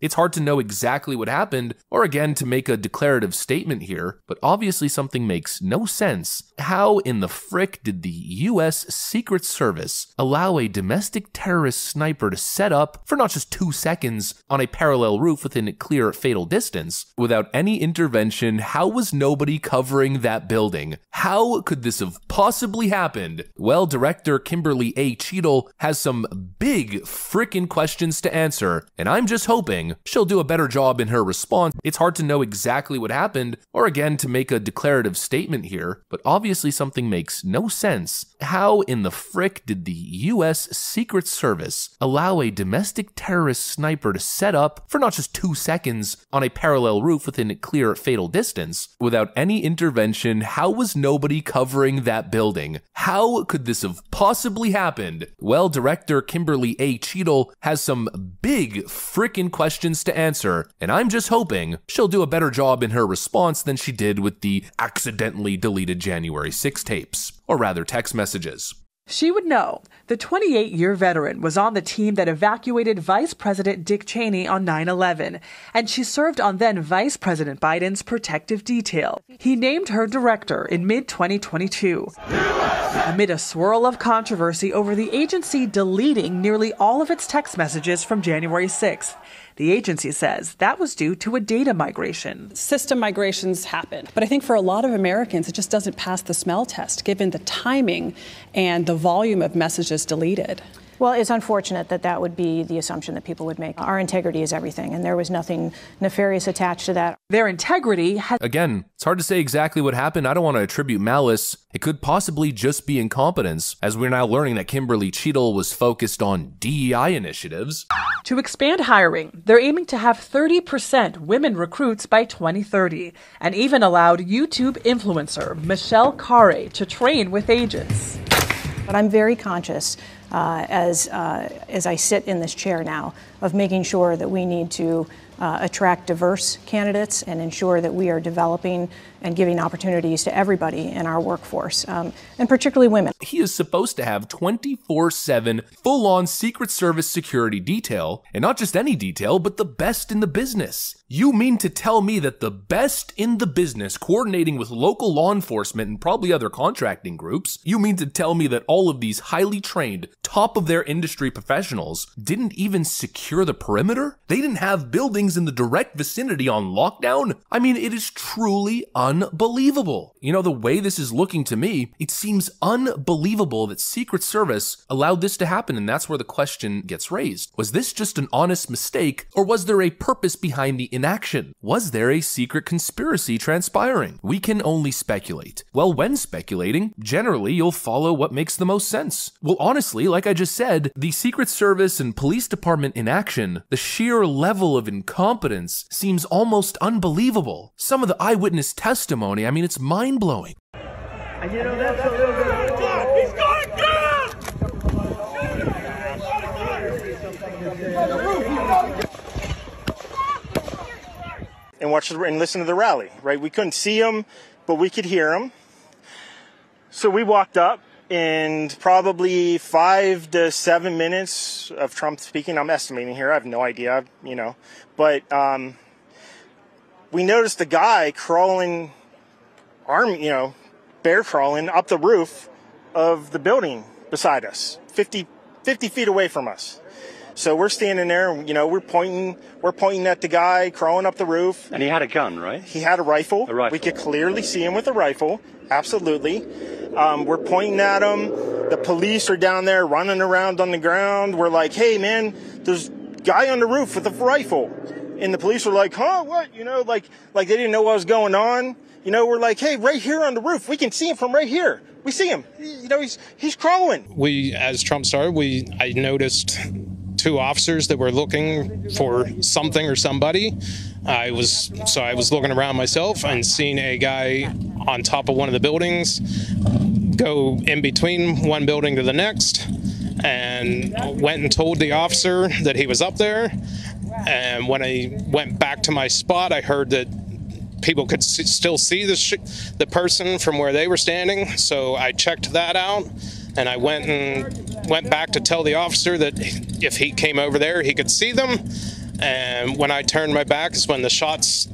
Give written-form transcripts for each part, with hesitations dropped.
It's hard to know exactly what happened, or again to make a declarative statement here, but obviously something makes no sense. How in the frick did the US Secret Service allow a domestic terrorist sniper to set up for not just 2 seconds on a parallel roof within a clear fatal distance without any intervention? How was nobody covering that building? How could this have possibly happened? Well, director Kimberly A. Cheadle has some big frickin' questions to answer, and I'm just hoping she'll do a better job in her response. It's hard to know exactly what happened, or again to make a declarative statement here, but obviously something makes no sense. How in the frick did the US Secret Service allow a domestic terrorist sniper to set up for not just 2 seconds on a parallel roof within a clear fatal distance without any intervention? How was nobody covering that building? How could this have possibly happened? Well, director Kimberly A. Cheadle has some big frickin' questions to answer, and I'm just hoping she'll do a better job in her response than she did with the accidentally deleted January 6 tapes, or rather text messages. She would know. The 28-year veteran was on the team that evacuated Vice President Dick Cheney on 9/11, and she served on then Vice President Biden's protective detail. He named her director in mid-2022. Amid a swirl of controversy over the agency deleting nearly all of its text messages from January 6th. The agency says that was due to a data migration. System migrations happen, but I think for a lot of Americans, it just doesn't pass the smell test, given the timing and the volume of messages deleted. Well, it's unfortunate that that would be the assumption that people would make. Our integrity is everything, and there was nothing nefarious attached to that. Their integrity has... Again, it's hard to say exactly what happened. I don't want to attribute malice. It could possibly just be incompetence, as we're now learning that Kimberly Cheadle was focused on DEI initiatives. To expand hiring, they're aiming to have 30% women recruits by 2030, and even allowed YouTube influencer Michelle Carre to train with agents. But I'm very conscious, as I sit in this chair now, of making sure that we need to attract diverse candidates and ensure that we are developing and giving opportunities to everybody in our workforce, and particularly women. He is supposed to have 24/7 full-on Secret Service security detail, and not just any detail, but the best in the business. You mean to tell me that the best in the business, coordinating with local law enforcement and probably other contracting groups, you mean to tell me that all of these highly trained, top of their industry professionals didn't even secure the perimeter? They didn't have buildings in the direct vicinity on lockdown? I mean, it is truly unbelievable. You know, the way this is looking to me, it seems unbelievable that Secret Service allowed this to happen, and that's where the question gets raised. Was this just an honest mistake, or was there a purpose behind the inaction? Was there a secret conspiracy transpiring? We can only speculate. Well, when speculating, generally you'll follow what makes the most sense. Well, honestly, like I just said, the Secret Service and police department inaction, the sheer level of incompetence seems almost unbelievable. Some of the eyewitness testimony, I mean, it's mind-blowing. And you know, that's a little bit... He's going down! And watch and listen to the rally, right? We couldn't see him, but we could hear him. So we walked up, and probably 5 to 7 minutes of Trump speaking. I'm estimating here. I have no idea, you know. But we noticed a guy crawling, bear crawling up the roof of the building beside us, 50 feet away from us. So we're standing there, you know, we're pointing at the guy crawling up the roof. And he had a gun, right? He had a rifle. A rifle. We could clearly see him with a rifle. Absolutely. We're pointing at him. The police are down there running around on the ground. We're like, hey, man, there's a guy on the roof with a rifle. And the police were like, huh, what? You know, like they didn't know what was going on. You know, we're like, hey, right here on the roof. We can see him from right here. We see him. You know, he's crawling. As Trump started, I noticed 2 officers that were looking for something or somebody. I was looking around myself and seeing a guy on top of one of the buildings go in between one building to the next, and went and told the officer that he was up there. And when I went back to my spot, I heard that people could still see the person from where they were standing. So I checked that out, and I went back to tell the officer that if he came over there, he could see them. and when I turned my back is when the shots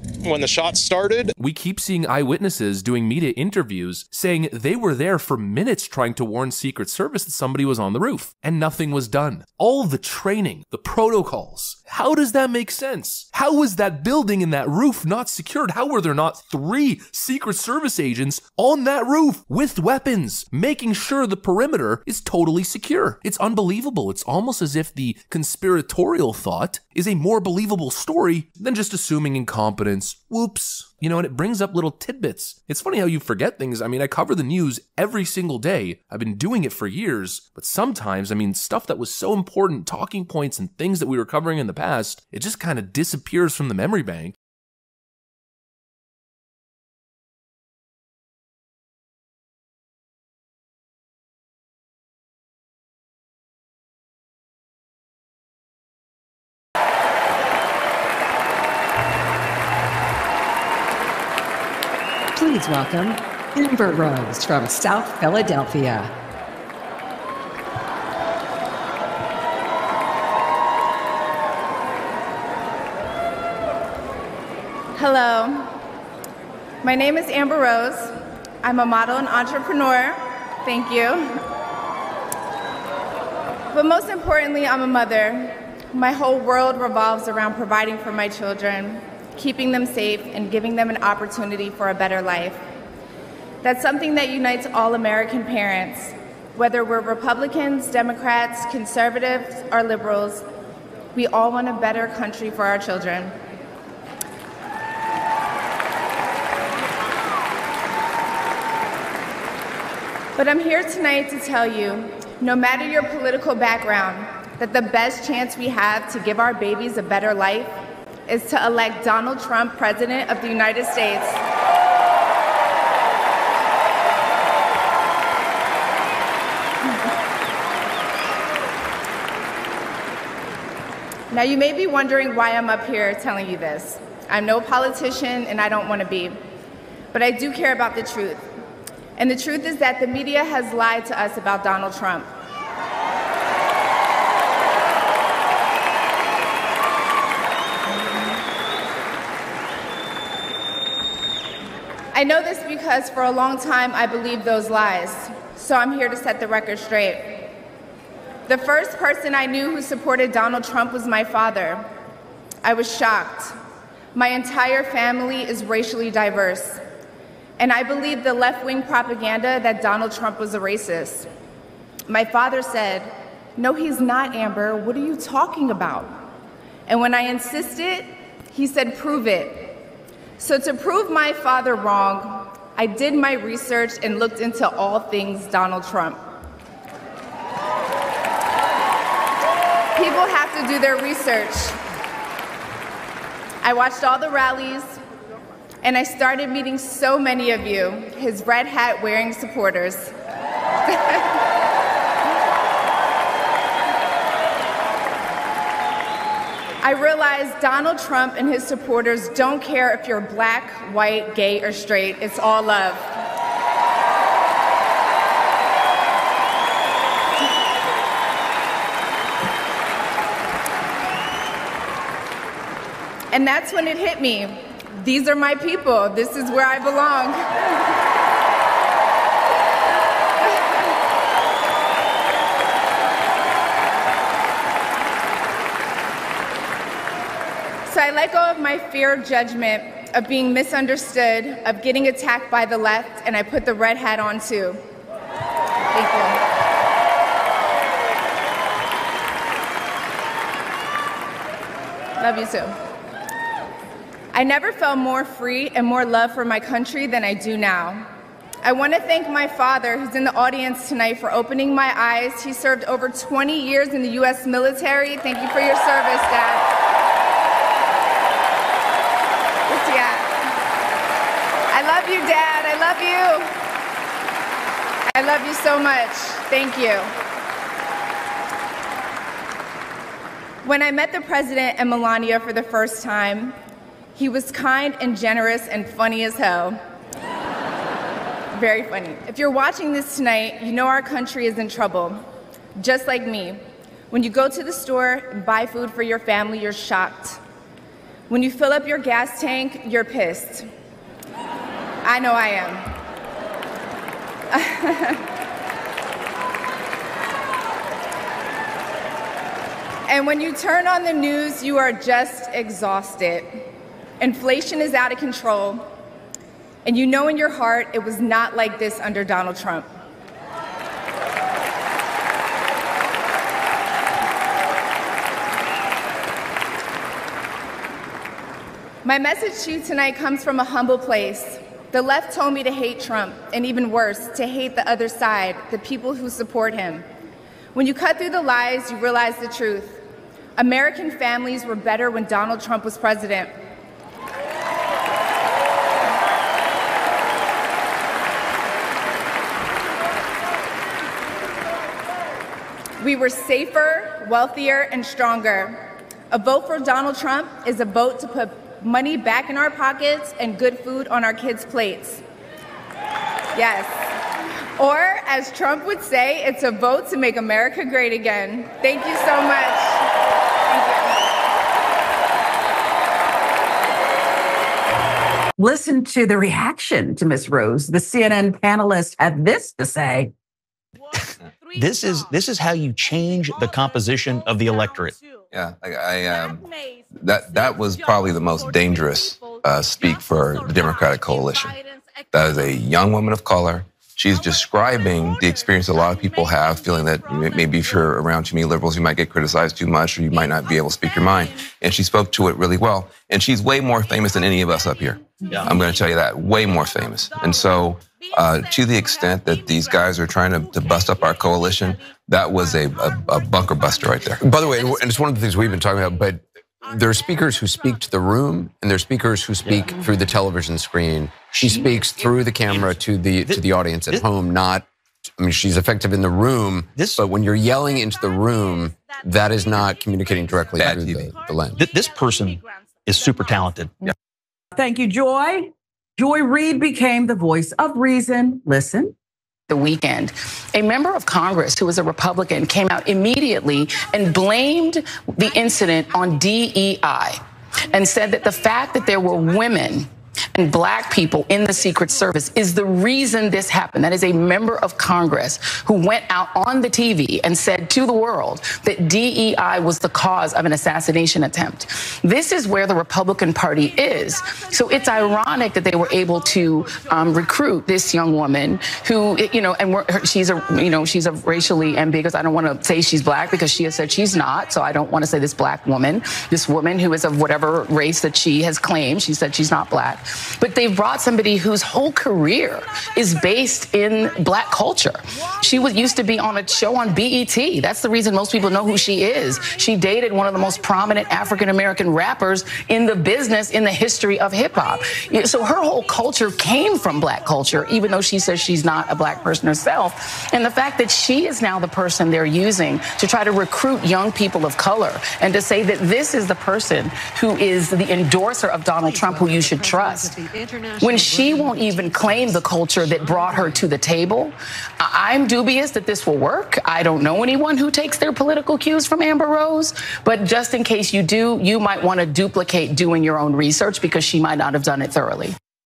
started. We keep seeing eyewitnesses doing media interviews saying they were there for minutes trying to warn Secret Service that somebody was on the roof, and nothing was done. All the training, the protocols, how does that make sense? How was that building and that roof not secured? How were there not 3 Secret Service agents on that roof with weapons, making sure the perimeter is totally secure? It's unbelievable. It's almost as if the conspiratorial thought is a more believable story than just assuming incompetence. Whoops. You know, and it brings up little tidbits. It's funny how you forget things. I mean, I cover the news every single day. I've been doing it for years, but sometimes, I mean, stuff that was so important, talking points and things that we were covering in the past, it just kind of disappears from the memory bank. Please welcome Amber Rose from South Philadelphia. Hello, my name is Amber Rose. I'm a model and entrepreneur. Thank you. But most importantly, I'm a mother. My whole world revolves around providing for my children, keeping them safe, and giving them an opportunity for a better life. That's something that unites all American parents, whether we're Republicans, Democrats, conservatives, or liberals. We all want a better country for our children. But I'm here tonight to tell you, no matter your political background, that the best chance we have to give our babies a better life is to elect Donald Trump President of the United States. Now, you may be wondering why I'm up here telling you this. I'm no politician, and I don't want to be. But I do care about the truth. And the truth is that the media has lied to us about Donald Trump. I know this because for a long time I believed those lies, so I'm here to set the record straight. The first person I knew who supported Donald Trump was my father. I was shocked. My entire family is racially diverse, and I believed the left-wing propaganda that Donald Trump was a racist. My father said, "No, he's not, Amber. What are you talking about?" And when I insisted, he said, "Prove it." So to prove my father wrong, I did my research and looked into all things Donald Trump. People have to do their research. I watched all the rallies, and I started meeting so many of you, his red hat wearing supporters. I realized Donald Trump and his supporters don't care if you're black, white, gay, or straight. It's all love. And that's when it hit me. These are my people. This is where I belong. So I let go of my fear of judgment, of being misunderstood, of getting attacked by the left, and I put the red hat on too. Thank you. Love you too. I never felt more free and more love for my country than I do now. I want to thank my father, who's in the audience tonight, for opening my eyes. He served over 20 years in the U.S. military. Thank you for your service, Dad. I love you, Dad. I love you. I love you so much. Thank you. When I met the President and Melania for the first time, he was kind and generous and funny as hell. Very funny. If you're watching this tonight, you know our country is in trouble, just like me. When you go to the store and buy food for your family, you're shocked. When you fill up your gas tank, you're pissed. I know I am. And when you turn on the news, you are just exhausted. Inflation is out of control, and you know in your heart it was not like this under Donald Trump. My message to you tonight comes from a humble place. The left told me to hate Trump, and even worse, to hate the other side, the people who support him. When you cut through the lies, you realize the truth. American families were better when Donald Trump was president. We were safer, wealthier, and stronger. A vote for Donald Trump is a vote to put money back in our pockets and good food on our kids' plates. Yes. Or, as Trump would say, it's a vote to make America great again. Thank you so much. Thank you. Listen to the reaction to Ms. Rose. The CNN panelists had this to say. This is how you change the composition of the electorate. Yeah, that was probably the most dangerous speak for the Democratic coalition. That is a young woman of color. She's describing the experience a lot of people have, feeling that maybe if you're around too many liberals, you might get criticized too much, or you might not be able to speak your mind. And she spoke to it really well. And she's way more famous than any of us up here. Yeah. I'm going to tell you that, way more famous. And so to the extent that these guys are trying to bust up our coalition, that was a bunker buster right there. By the way, and it's one of the things we've been talking about, but there are speakers who speak to the room, and there are speakers who speak through the television screen. She speaks through the camera to the audience at home, not, I mean, she's effective in the room, but when you're yelling into the room, that is not communicating directly through the lens. This person is super talented. Yeah. Thank you, Joy. Joy Reid became the voice of reason. Listen. The weekend, a member of Congress who was a Republican came out immediately and blamed the incident on DEI and said that the fact that there were women and black people in the Secret Service is the reason this happened. That is a member of Congress who went out on the TV and said to the world that DEI was the cause of an assassination attempt. This is where the Republican Party is. So it's ironic that they were able to recruit this young woman who, she's a racially ambiguous. I don't want to say she's black because she has said she's not. So I don't want to say this woman who is of whatever race that she has claimed. She said she's not black. But they've brought somebody whose whole career is based in black culture. She used to be on a show on BET. That's the reason most people know who she is. She dated one of the most prominent African-American rappers in the business in the history of hip-hop. So her whole culture came from black culture, even though she says she's not a black person herself. And the fact that she is now the person they're using to try to recruit young people of color and to say that this is the person who is the endorser of Donald Trump who you should trust. When she won't even claim the culture that brought her to the table, I'm dubious that this will work. I don't know anyone who takes their political cues from Amber Rose, but just in case you do, you might want to duplicate doing your own research because she might not have done it thoroughly.